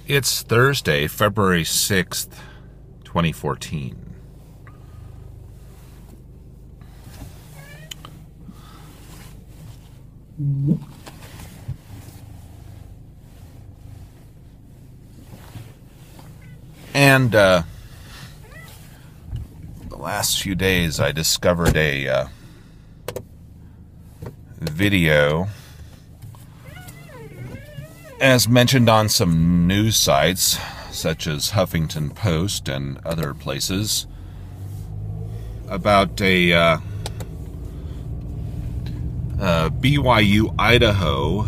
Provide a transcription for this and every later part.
It's Thursday, February 6th, 2014. And the last few days I discovered a video, as mentioned on some news sites such as Huffington Post and other places, about a BYU Idaho,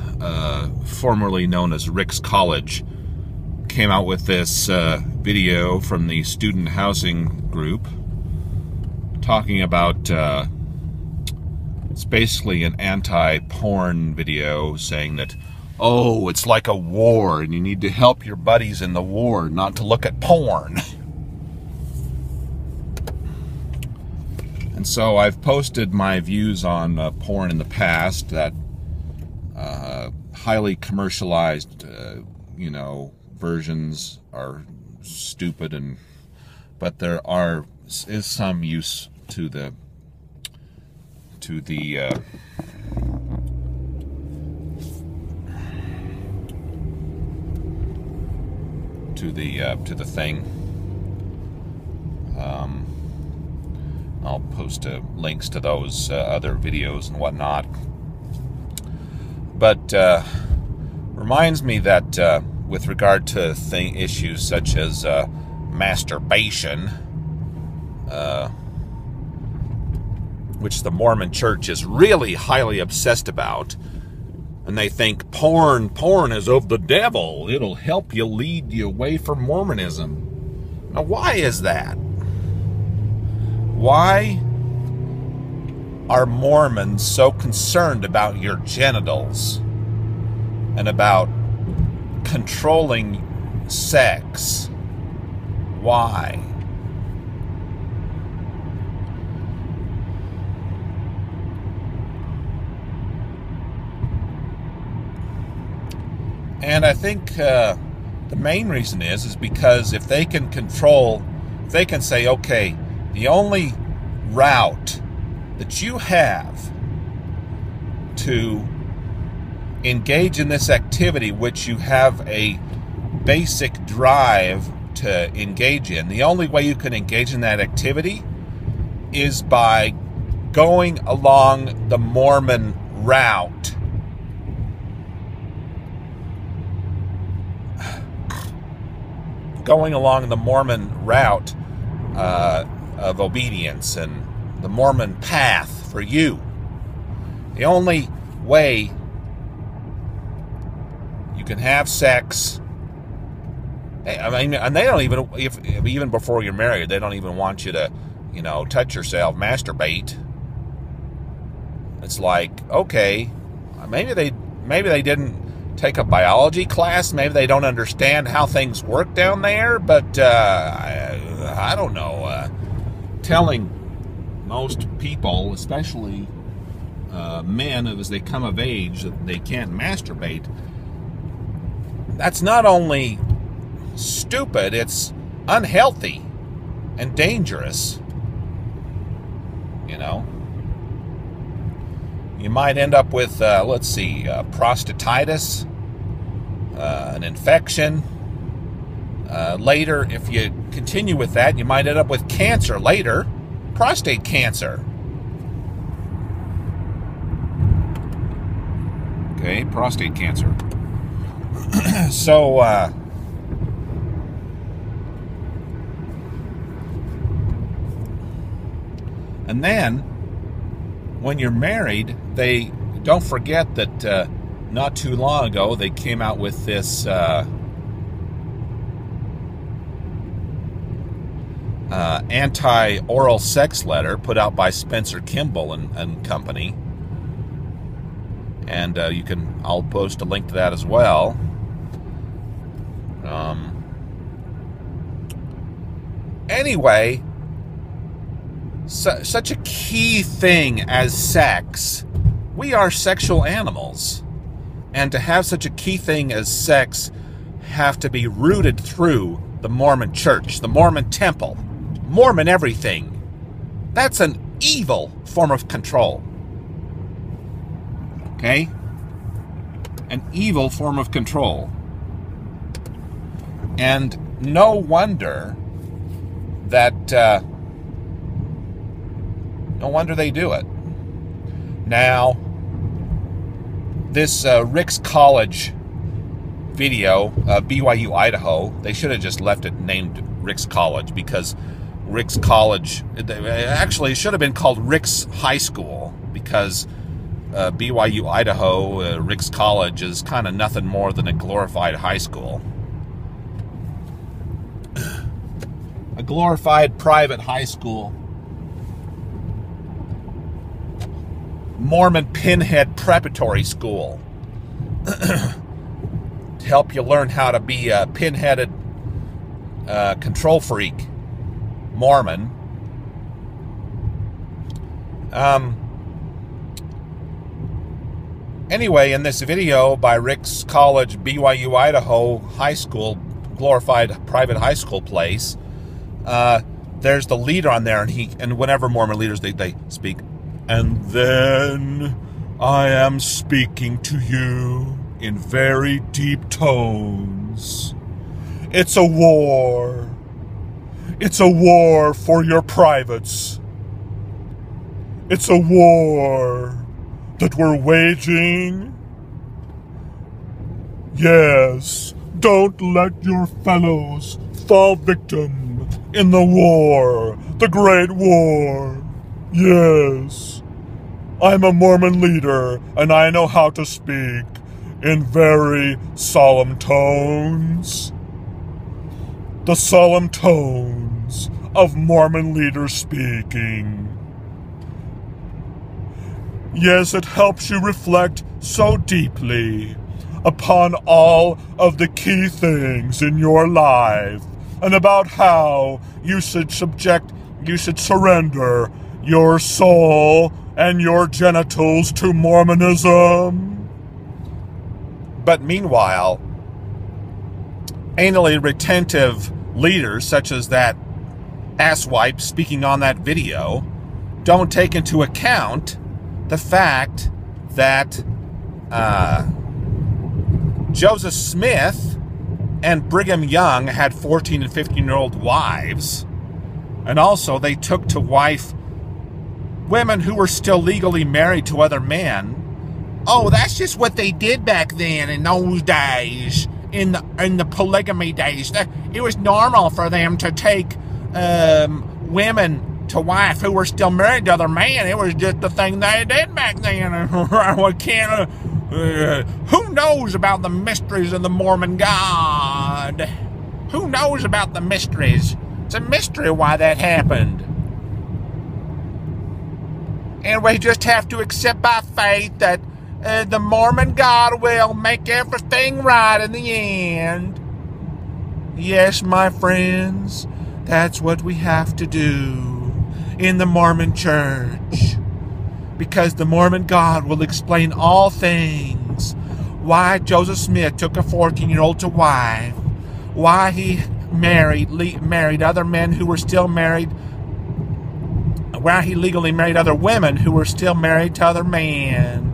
formerly known as Rick's College, came out with this video from the student housing group talking about it's basically an anti-porn video, saying that, oh, it's like a war and you need to help your buddies in the war, not to look at porn. And so I've posted my views on porn in the past, that highly commercialized, versions are stupid, but there is some use to the thing. I'll post links to those other videos and whatnot. But reminds me that with regard to issues such as masturbation, which the Mormon Church is really highly obsessed about, and they think porn is of the devil. It'll help you, lead you away from Mormonism. Now, why is that? Why are Mormons so concerned about your genitals and about controlling sex? Why? And I think the main reason is because if they can say, okay, the only route that you have to engage in this activity, which you have a basic drive to engage in, the only way you can engage in that activity is by going along the Mormon route. Going along the Mormon route of obedience and the Mormon path for you. The only way you can have sex, I mean, and they don't even, even before you're married, they don't even want you to, touch yourself, masturbate. It's like, okay, maybe they didn't take a biology class, maybe they don't understand how things work down there, but I don't know. Telling most people, especially men, as they come of age, that they can't masturbate, that's not only stupid, it's unhealthy and dangerous. You might end up with, prostatitis, an infection. Later, if you continue with that, you might end up with cancer later, prostate cancer. Okay, prostate cancer. So, and then, when you're married, they don't forget that not too long ago they came out with this anti-oral sex letter put out by Spencer Kimball and company. And I'll post a link to that as well. Anyway, such a key thing as sex. We are sexual animals. And to have such a key thing as sex have to be rooted through the Mormon church, the Mormon temple, Mormon everything. That's an evil form of control. Okay? An evil form of control. And no wonder that, no wonder they do it. Now, this Rick's College video, BYU Idaho, they should have just left it named Rick's College, because Rick's College, actually it should have been called Rick's High School, because BYU Idaho, Rick's College is kind of nothing more than a glorified high school. A glorified private high school. Mormon pinhead preparatory school. To help you learn how to be a pinheaded control freak Mormon. Anyway, in this video by Rick's College, BYU Idaho High School, glorified private high school place, there's the leader on there, and whenever Mormon leaders they speak, and then I am speaking to you in very deep tones. It's a war. It's a war for your privates. It's a war that we're waging. Yes, don't let your fellows fall victim in the war, the great war. Yes, I'm a Mormon leader, and I know how to speak in very solemn tones. The solemn tones of Mormon leaders speaking. Yes, it helps you reflect so deeply upon all of the key things in your life and about how you should surrender your soul and your genitals to Mormonism. But meanwhile, anally retentive leaders such as that asswipe speaking on that video don't take into account the fact that Joseph Smith and Brigham Young had 14 and 15-year-old wives, and also they took to wife women who were still legally married to other men. Oh, that's just what they did back then in those days, in the polygamy days. It was normal for them to take women to wife who were still married to other men. It was just the thing they did back then. Who knows about the mysteries of the Mormon God? Who knows about the mysteries? It's a mystery why that happened. And we just have to accept by faith that the Mormon God will make everything right in the end. Yes, my friends, that's what we have to do in the Mormon church. Because the Mormon God will explain all things. Why Joseph Smith took a 14-year-old to wife. Why he married other men who were still married. Why he legally married other women who were still married to other men.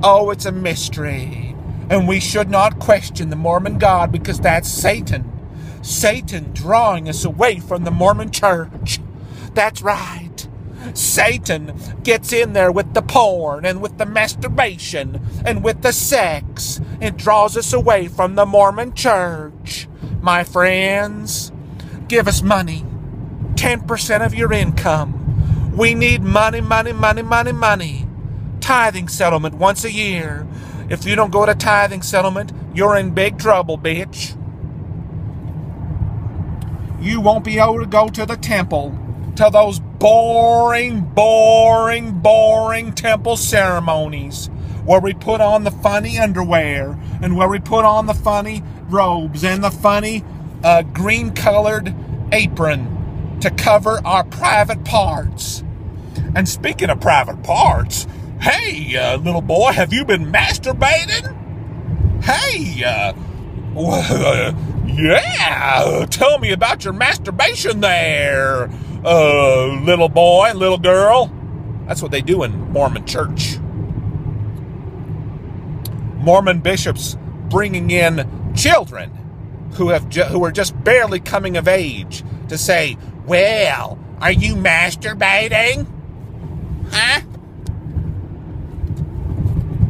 Oh, it's a mystery. And we should not question the Mormon God, because that's Satan. Satan drawing us away from the Mormon church. That's right. Satan gets in there with the porn and with the masturbation and with the sex and draws us away from the Mormon church. My friends, give us money. 10% of your income. We need money, money, money, money, money. Tithing settlement once a year. If you don't go to tithing settlement, you're in big trouble, bitch. You won't be able to go to the temple, to those boring temple ceremonies where we put on the funny underwear and where we put on the funny robes and the funny green-colored apron to cover our private parts. And speaking of private parts, hey, little boy, have you been masturbating? Hey, Yeah, tell me about your masturbation there, little boy, little girl. That's what they do in Mormon church. Mormon bishops bringing in children who are just barely coming of age to say, well, are you masturbating? Huh?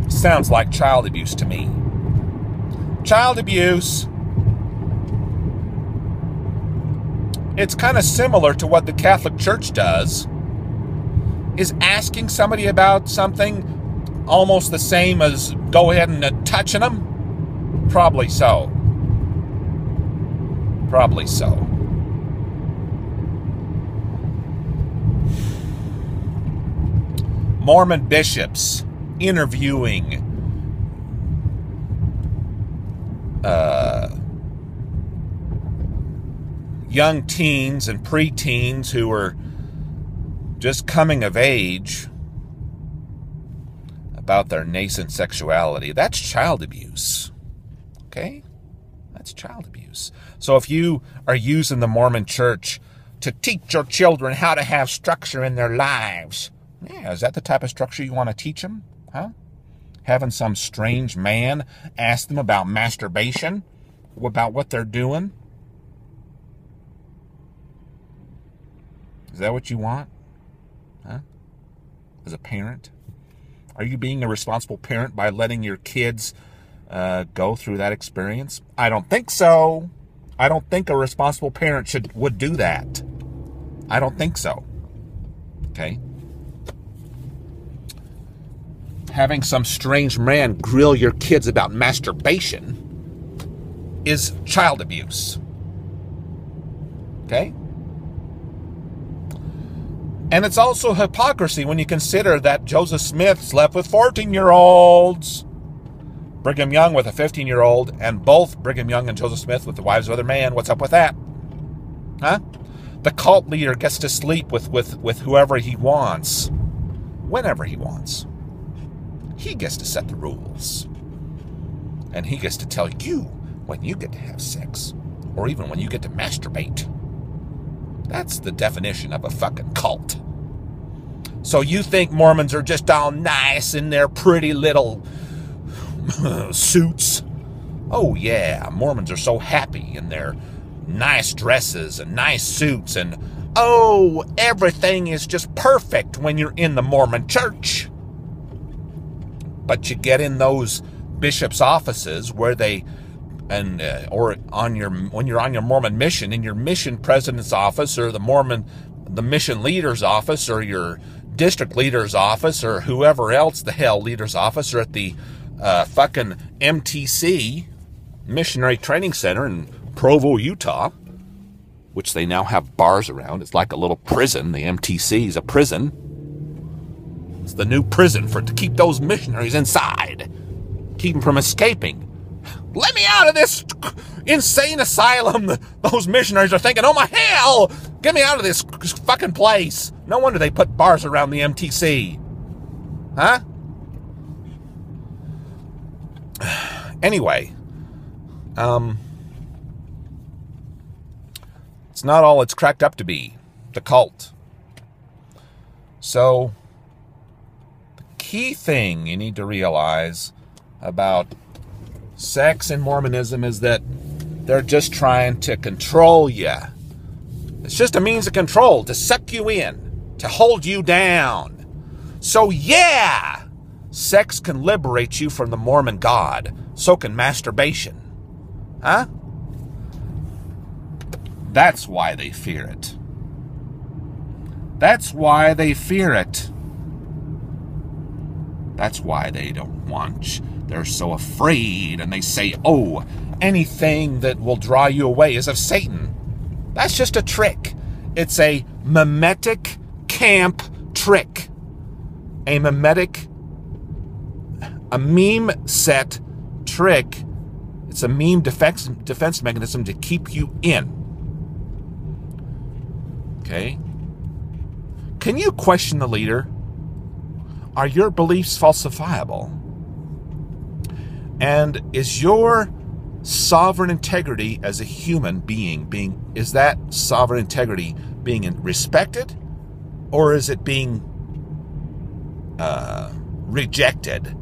Sounds like child abuse to me. Child abuse. It's kind of similar to what the Catholic Church does. Is asking somebody about something almost the same as go ahead and touching them? Probably so. Probably so. Mormon bishops interviewing young teens and preteens who are just coming of age about their nascent sexuality. That's child abuse. Okay? That's child abuse. So if you are using the Mormon church to teach your children how to have structure in their lives, yeah, is that the type of structure you want to teach them? Huh? Having some strange man ask them about masturbation, about what they're doing? Is that what you want? Huh? As a parent? Are you being a responsible parent by letting your kids go through that experience? I don't think so. I don't think a responsible parent would do that. I don't think so. Okay? Having some strange man grill your kids about masturbation is child abuse. Okay? And it's also hypocrisy when you consider that Joseph Smith slept with 14-year-olds, Brigham Young with a 15-year-old, and both Brigham Young and Joseph Smith with the wives of other men. What's up with that? Huh? The cult leader gets to sleep with whoever he wants, whenever he wants. He gets to set the rules. And he gets to tell you when you get to have sex, or even when you get to masturbate. That's the definition of a fucking cult. So you think Mormons are just all nice in their pretty little suits? Oh yeah, Mormons are so happy in their nice dresses and nice suits, and oh, everything is just perfect when you're in the Mormon church. But you get in those bishops' offices where they, or when you're on your Mormon mission, in your mission president's office, or the mission leader's office, or your district leader's office, or whoever else the hell leader's office, or at the fucking MTC, Missionary Training Center in Provo, Utah, which they now have bars around. It's like a little prison. The MTC is a prison. It's the new prison to keep those missionaries inside. Keep them from escaping. Let me out of this insane asylum. Those missionaries are thinking, oh my hell, get me out of this fucking place. No wonder they put bars around the MTC. Huh? Anyway, it's not all it's cracked up to be, the cult. So, the key thing you need to realize about sex and Mormonism is that they're just trying to control you. It's just a means of control, to suck you in, to hold you down. So yeah, sex can liberate you from the Mormon God. So can masturbation. Huh? That's why they fear it. That's why they fear it. That's why they don't want. They're so afraid, and they say, oh, anything that will draw you away is of Satan. That's just a trick. It's a mimetic camp trick. A meme set trick. It's a meme defense mechanism to keep you in. Okay? Can you question the leader? Are your beliefs falsifiable? And is your sovereign integrity as a human being, is that sovereign integrity being respected, or is it being rejected?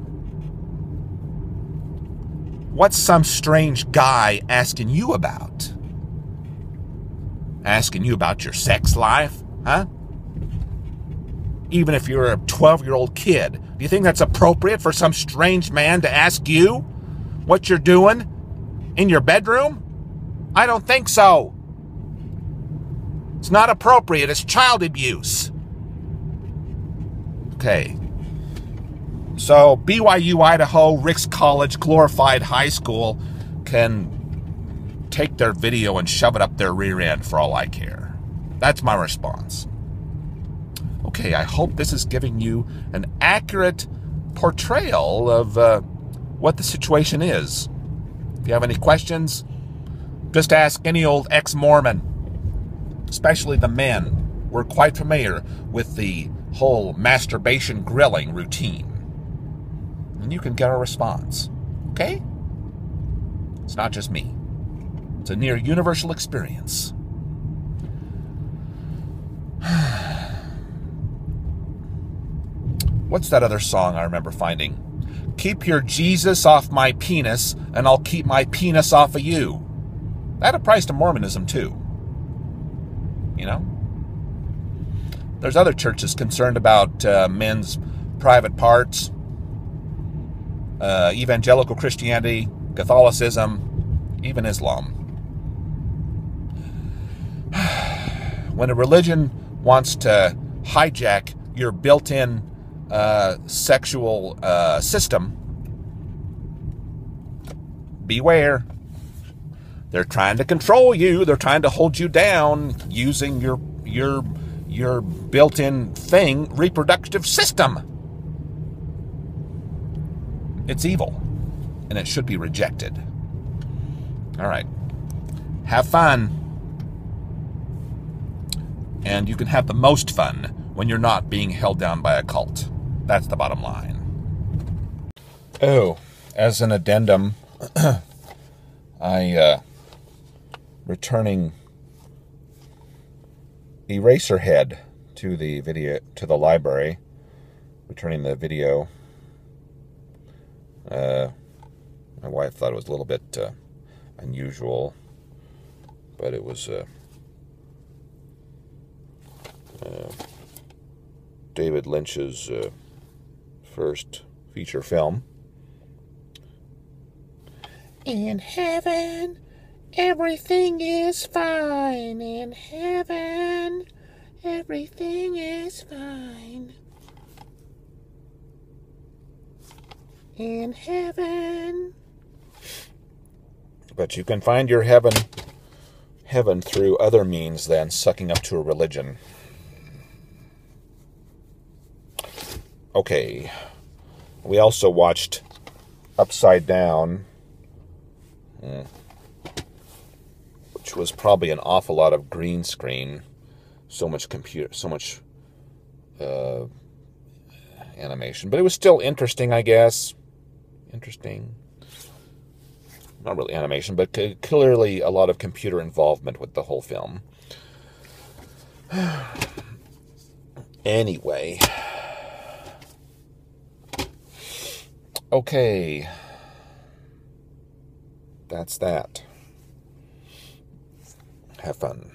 What's some strange guy asking you about? Asking you about your sex life, huh? Even if you're a 12-year-old kid, do you think that's appropriate for some strange man to ask you what you're doing in your bedroom? I don't think so. It's not appropriate. It's child abuse. Okay. So BYU Idaho, Ricks College, glorified high school, can take their video and shove it up their rear end for all I care. That's my response. Okay, I hope this is giving you an accurate portrayal of what the situation is. If you have any questions, just ask any old ex-Mormon, especially the men. We're quite familiar with the whole masturbation grilling routine. And you can get a response. Okay? It's not just me. It's a near universal experience. What's that other song I remember finding? Keep your Jesus off my penis, and I'll keep my penis off of you. That applies to Mormonism, too. You know? There's other churches concerned about men's private parts. Evangelical Christianity, Catholicism, even Islam. When a religion wants to hijack your built-in sexual system, beware. They're trying to control you. They're trying to hold you down using your built-in reproductive system. It's evil, and it should be rejected. All right. Have fun. And you can have the most fun when you're not being held down by a cult. That's the bottom line. Oh, as an addendum, returning Eraserhead to the library, returning the video. My wife thought it was a little bit unusual, but it was David Lynch's first feature film. In heaven, everything is fine. In heaven, everything is fine. In heaven. But you can find your heaven through other means than sucking up to a religion. Okay. We also watched Upside Down, which was probably an awful lot of green screen, so much animation, but it was still interesting, I guess. Interesting. Not really animation, but clearly a lot of computer involvement with the whole film. Anyway. Okay. That's that. Have fun.